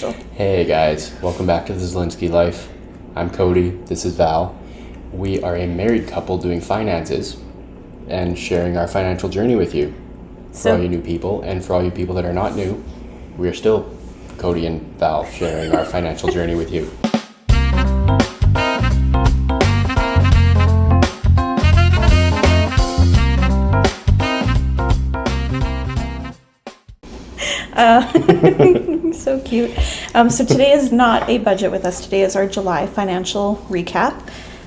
still. Hey guys, welcome back to the Zilinski life. I'm Cody, this is Val. We are a married couple doing finances and sharing our financial journey with you. For all you new people, and for all you people that are not new, we are still Cody and Val sharing our financial journey with you. So cute. So today is not a budget with us. Today is our July financial recap.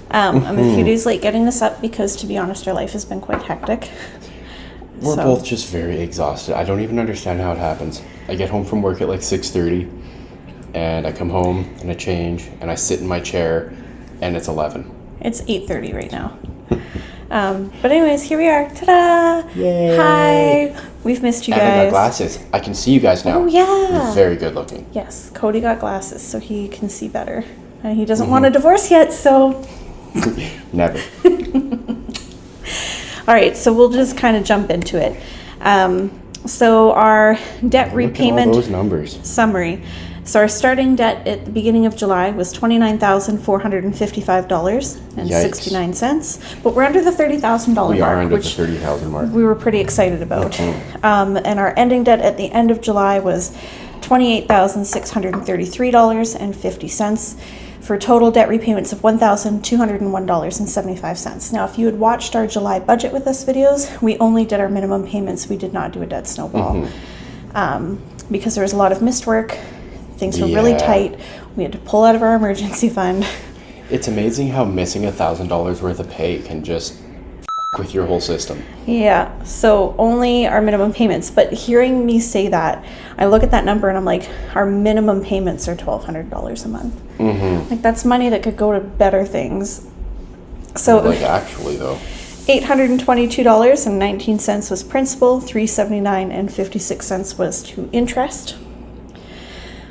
I'm a few days late getting this up because, to be honest, our life has been quite hectic. We're both just very exhausted. I don't even understand how it happens. I get home from work at like 6:30, and I come home and I change and I sit in my chair, and it's 11. It's 8:30 right now. But anyways, here we are. Ta-da! Yay! Hi! We've missed you guys. And I got glasses. I can see you guys now. Oh, yeah. You're very good looking. Yes, Cody got glasses so he can see better. And he doesn't want a divorce yet, so... Never. All right, so we'll just kind of jump into it. So our debt repayment Look at all those numbers. summary. So our starting debt at the beginning of July was $29,455.69, but we're under the $30,000 mark. We are under the $30,000 mark. We were pretty excited about. And our ending debt at the end of July was $28,633.50 for total debt repayments of $1,201.75. Now, if you had watched our July budget with us videos, we only did our minimum payments. We did not do a debt snowball because there was a lot of missed work. Things were really tight. We had to pull out of our emergency fund. It's amazing how missing $1,000 worth of pay can just with your whole system. Yeah, so only our minimum payments. But hearing me say that, I look at that number and I'm like, our minimum payments are $1,200 a month. Like, that's money that could go to better things. So, like, actually though, $822.19 was principal, $379.56 was to interest.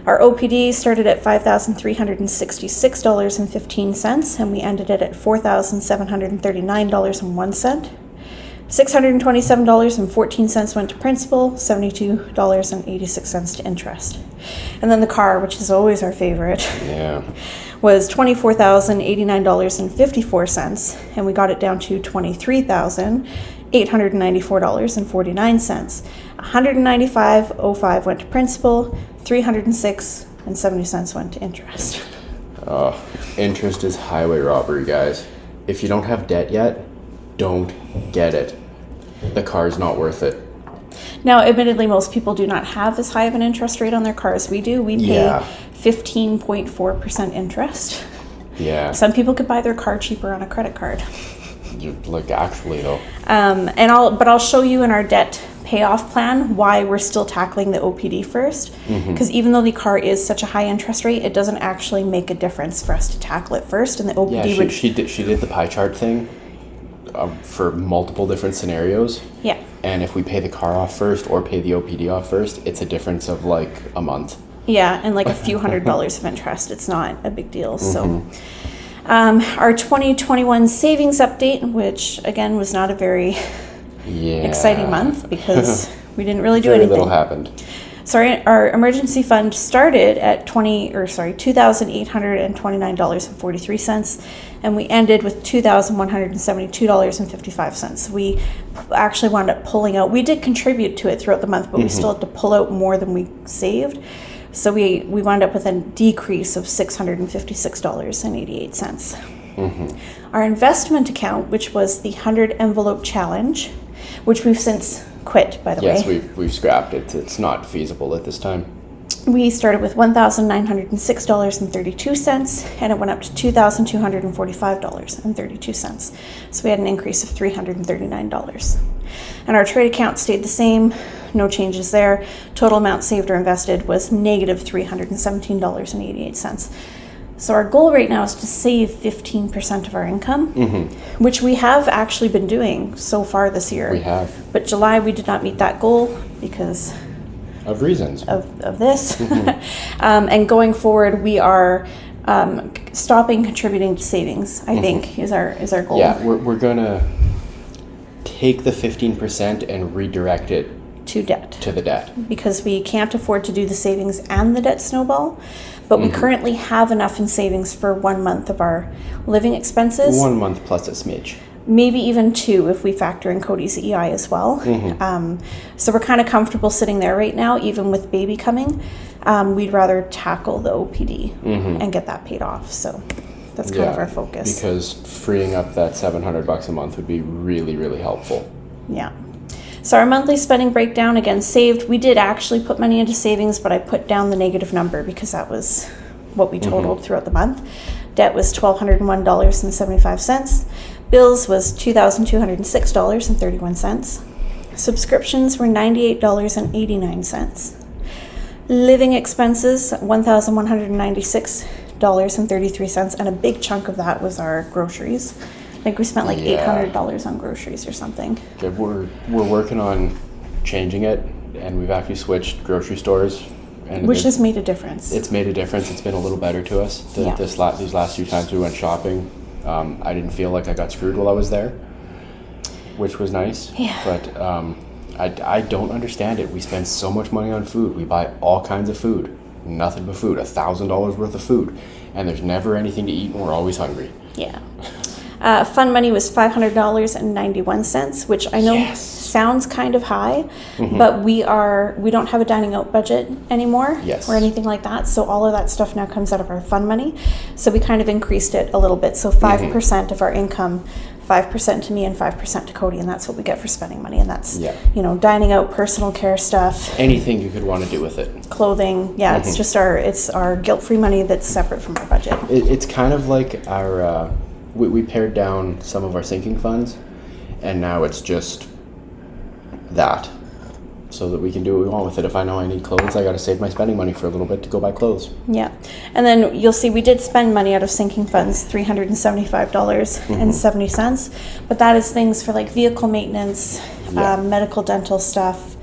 Our OPD started at $5,366.15, and we ended it at $4,739.01. $627.14 went to principal, $72.86 to interest. And then the car, which is always our favorite, was $24,089.54, and we got it down to $23,894.49. $195.05 went to principal, $306.70 went to interest. Interest is highway robbery, guys. If you don't have debt yet, don't get it. The car's not worth it. Now, admittedly, most people do not have as high of an interest rate on their car as we do. We pay 15.4% interest. Yeah. Some people could buy their car cheaper on a credit card. Like, actually though. But I'll show you in our debt payoff plan why we're still tackling the OPD first, because even though the car is such a high interest rate, it doesn't actually make a difference for us to tackle it first, and the OPD she did the pie chart thing for multiple different scenarios, and if we pay the car off first or pay the OPD off first, it's a difference of like a month, and like a few $100s of interest. It's not a big deal. So our 2021 savings update, which again was not a very exciting month because we didn't really do anything. Very little happened. So our emergency fund started at $2,829.43, and we ended with $2,172.55. We actually wound up pulling out. We did contribute to it throughout the month, but we still had to pull out more than we saved. So we wound up with a decrease of $656.88. Our investment account, which was the 100 envelope challenge, which we've since quit, by the way. Yes, we've scrapped it. It's not feasible at this time. We started with $1,906.32, and it went up to $2,245.32. So we had an increase of $339. And our trade account stayed the same, no changes there. Total amount saved or invested was negative $317.88. So our goal right now is to save 15% of our income, which we have actually been doing so far this year. We have. But July, we did not meet that goal because of reasons of this. And going forward, we are stopping contributing to savings, I think, is our goal. Yeah, we're going to take the 15% and redirect it to debt. To the debt. Because we can't afford to do the savings and the debt snowball, but we currently have enough in savings for 1 month of our living expenses. 1 month plus a smidge. Maybe even 2 if we factor in Cody's EI as well. So we're kind of comfortable sitting there right now, even with baby coming. We'd rather tackle the OPD and get that paid off. So that's kind of our focus. Because freeing up that $700 a month would be really, really helpful. Yeah. So our monthly spending breakdown, again, saved. We did actually put money into savings, but I put down the negative number because that was what we totaled throughout the month. Debt was $1,201.75. Bills was $2,206.31. Subscriptions were $98.89. Living expenses, $1,196.33, and a big chunk of that was our groceries. I think we spent like $800 on groceries or something. Yeah, we're working on changing it, and we've actually switched grocery stores. And which has made a difference. It's made a difference. It's been a little better to us. These last few times we went shopping, I didn't feel like I got screwed while I was there, which was nice. Yeah. But I don't understand it. We spend so much money on food. We buy all kinds of food. Nothing but food. $1,000 worth of food. And there's never anything to eat, and we're always hungry. Yeah. Fund money was $500.91, which I know sounds kind of high, but we don't have a dining out budget anymore or anything like that. So all of that stuff now comes out of our fund money. So we kind of increased it a little bit. So 5% of our income, 5% to me and 5% to Cody, and that's what we get for spending money. And that's dining out, personal care stuff, anything you could want to do with it, clothing. Yeah, it's just our guilt-free money that's separate from our budget. It's kind of like our. We pared down some of our sinking funds, and now it's just that, so that we can do what we want with it. If I know I need clothes, I got to save my spending money for a little bit to go buy clothes. Yeah. And then you'll see we did spend money out of sinking funds, $375.70, but that is things for like vehicle maintenance, medical dental stuff,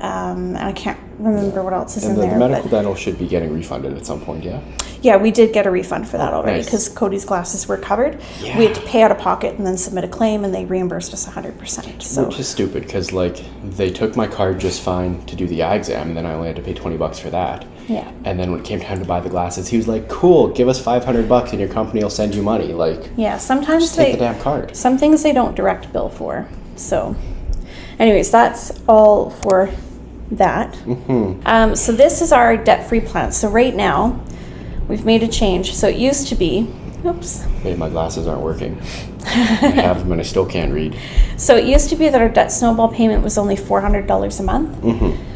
and I can't remember what else is in there. The medical dental should be getting refunded at some point, yeah? Yeah, we did get a refund for that already because Cody's glasses were covered. Yeah. We had to pay out of pocket and then submit a claim, and they reimbursed us 100%. So. Which is stupid because, like, they took my card just fine to do the eye exam, and then I only had to pay $20 for that. Yeah. And then when it came time to buy the glasses, he was like, "Cool, give us $500 and your company will send you money." Like, sometimes just take the damn card. Some things they don't direct bill for. So, anyways, that's all for that. So this is our debt-free plan. So right now, we've made a change. So it used to be, Hey, my glasses aren't working. I have them and I still can't read. So it used to be that our debt snowball payment was only $400 a month.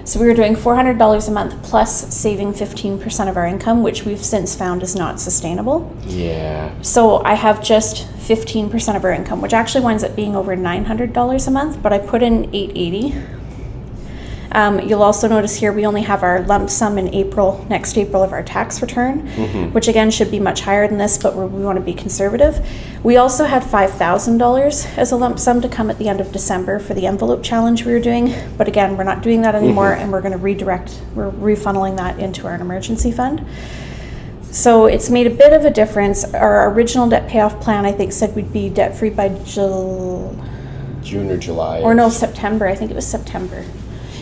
So we were doing $400 a month plus saving 15% of our income, which we've since found is not sustainable. Yeah. So I have just 15% of our income, which actually winds up being over $900 a month, but I put in $880. You'll also notice here we only have our lump sum in next April of our tax return, which again should be much higher than this, but we want to be conservative. We also had $5,000 as a lump sum to come at the end of December for the envelope challenge we were doing, but again, we're not doing that anymore, and we're going to we're refunneling that into our emergency fund. So it's made a bit of a difference. Our original debt payoff plan, I think, said we'd be debt-free by June or July. Or no, September. I think it was September.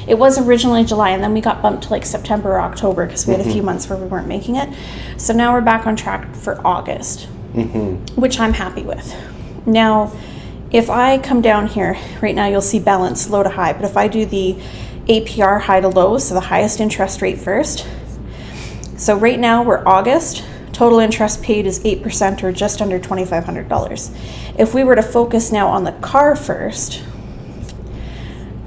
It was originally July, and then we got bumped to like September or October because we had a few months where we weren't making it. So now we're back on track for August, which I'm happy with. Now, if I come down here, right now you'll see balance low to high, but if I do the APR high to low, so the highest interest rate first. So right now we're August. Total interest paid is 8% or just under $2,500. If we were to focus now on the car first,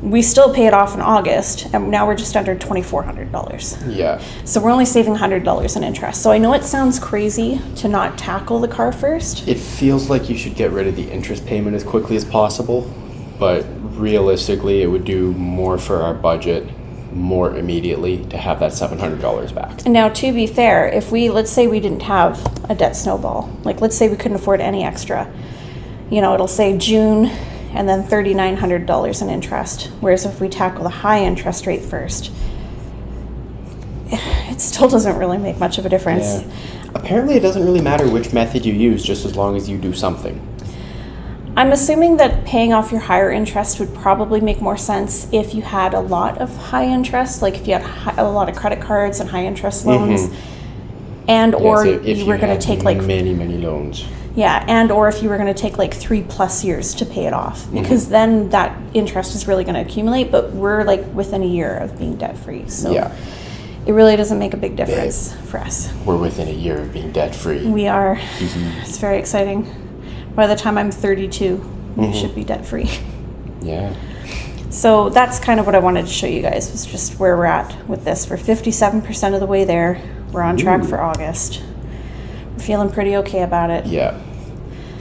we still pay it off in August, and now we're just under $2,400. Yeah. So we're only saving $100 in interest. So I know it sounds crazy to not tackle the car first. It feels like you should get rid of the interest payment as quickly as possible, but realistically, it would do more for our budget more immediately to have that $700 back. And now, to be fair, if let's say we didn't have a debt snowball, like let's say we couldn't afford any extra, it'll say June and then $3,900 in interest. Whereas if we tackle the high interest rate first, it still doesn't really make much of a difference. Yeah. Apparently it doesn't really matter which method you use, just as long as you do something. I'm assuming that paying off your higher interest would probably make more sense if you had a lot of high interest, like if you had a lot of credit cards and high interest loans, and or so if you were going to take like many loans. Yeah, and or if you were going to take like 3+ years to pay it off, because then that interest is really going to accumulate. But we're like within a year of being debt free, so it really doesn't make a big difference for us. We're within a year of being debt free. We are. It's very exciting. By the time I'm 32, we should be debt free. Yeah. So that's kind of what I wanted to show you guys, was just where we're at with this. We're 57% of the way there. We're on track for August. We're feeling pretty okay about it. Yeah.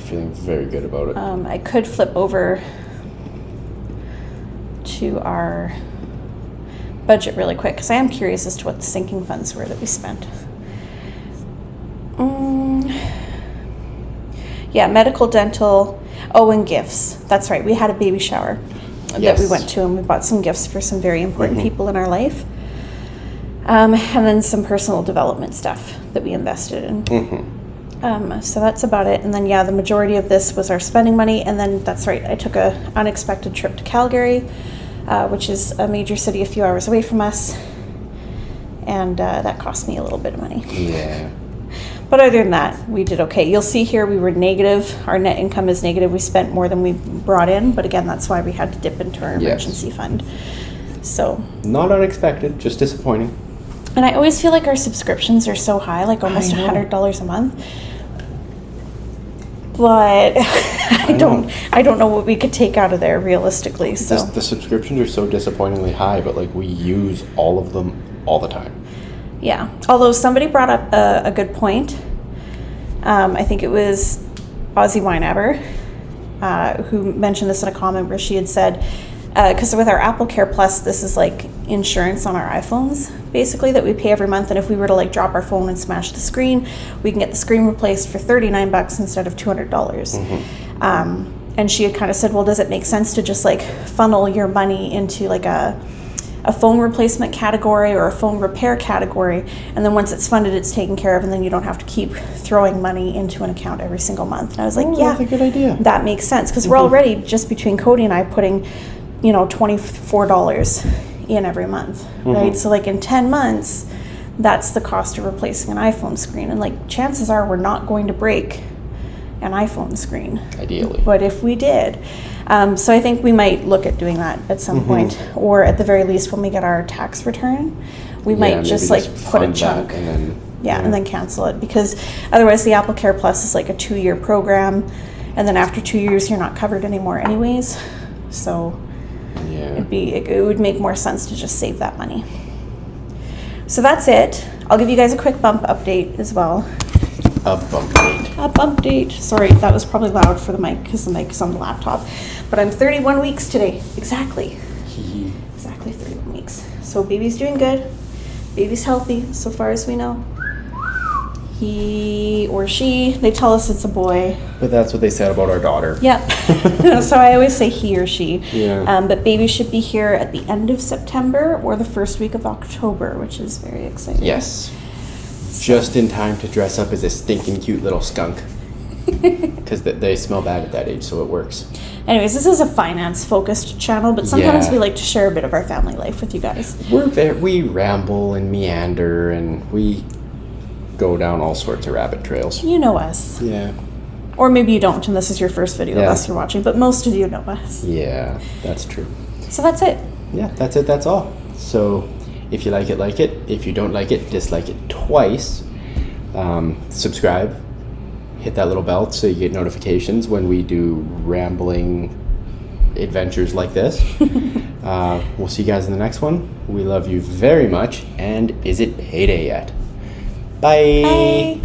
Feeling very good about it. I could flip over to our budget really quick, because I am curious as to what the sinking funds were that we spent. Yeah, medical, dental, and gifts. That's right. We had a baby shower that we went to, and we bought some gifts for some very important people in our life. And then some personal development stuff that we invested in. So that's about it. And then, the majority of this was our spending money. And then, that's right, I took a unexpected trip to Calgary, which is a major city a few hours away from us. And that cost me a little bit of money. Yeah. But other than that, we did okay. You'll see here we were negative. Our net income is negative. We spent more than we brought in. But again, that's why we had to dip into our emergency fund. So not unexpected, just disappointing. And I always feel like our subscriptions are so high, like almost $100 a month. But I don't know what we could take out of there realistically. So the subscriptions are so disappointingly high, but like we use all of them all the time. Yeah. Although somebody brought up a good point. I think it was Aussie YNAB who mentioned this in a comment where she had said, because with our Apple Care Plus, this is like insurance on our iPhones, basically, that we pay every month. And if we were to like drop our phone and smash the screen, we can get the screen replaced for $39 instead of $200. And she had kind of said, well, does it make sense to just like funnel your money into like a phone replacement category or a phone repair category, and then once it's funded, it's taken care of, and then you don't have to keep throwing money into an account every single month? And I was like, that's a good idea. That makes sense, because we're already, just between Cody and I, putting $24 in every month, right? So like in 10 months, that's the cost of replacing an iPhone screen. And like chances are we're not going to break an iPhone screen. Ideally. But if we did. So I think we might look at doing that at some point, or at the very least when we get our tax return, we might just like put a chunk and then cancel it, because otherwise the Apple Care Plus is like a 2-year program, and then after 2 years you're not covered anymore anyways. So it would make more sense to just save that money. So that's it. I'll give you guys a quick bump update as well. A bump date. Sorry, that was probably loud for the mic because the mic is on the laptop. But I'm 31 weeks today. Exactly 31 weeks. So baby's doing good. Baby's healthy so far as we know. He or she, they tell us it's a boy. But that's what they said about our daughter. Yep. So I always say he or she. Yeah. But baby should be here at the end of September or the first week of October, which is very exciting. Yes. Just in time to dress up as a stinking cute little skunk. Because they smell bad at that age, so it works. Anyways, this is a finance-focused channel, but sometimes we like to share a bit of our family life with you guys. We ramble and meander, and we go down all sorts of rabbit trails. You know us. Yeah. Or maybe you don't, and this is your first video of us you're watching, but most of you know us. Yeah, that's true. So that's it. Yeah, that's it. That's all. So if you like it, like it. If you don't like it, dislike it twice. Subscribe. Hit that little bell so you get notifications when we do rambling adventures like this. We'll see you guys in the next one. We love you very much. And is it payday yet? Bye. Bye.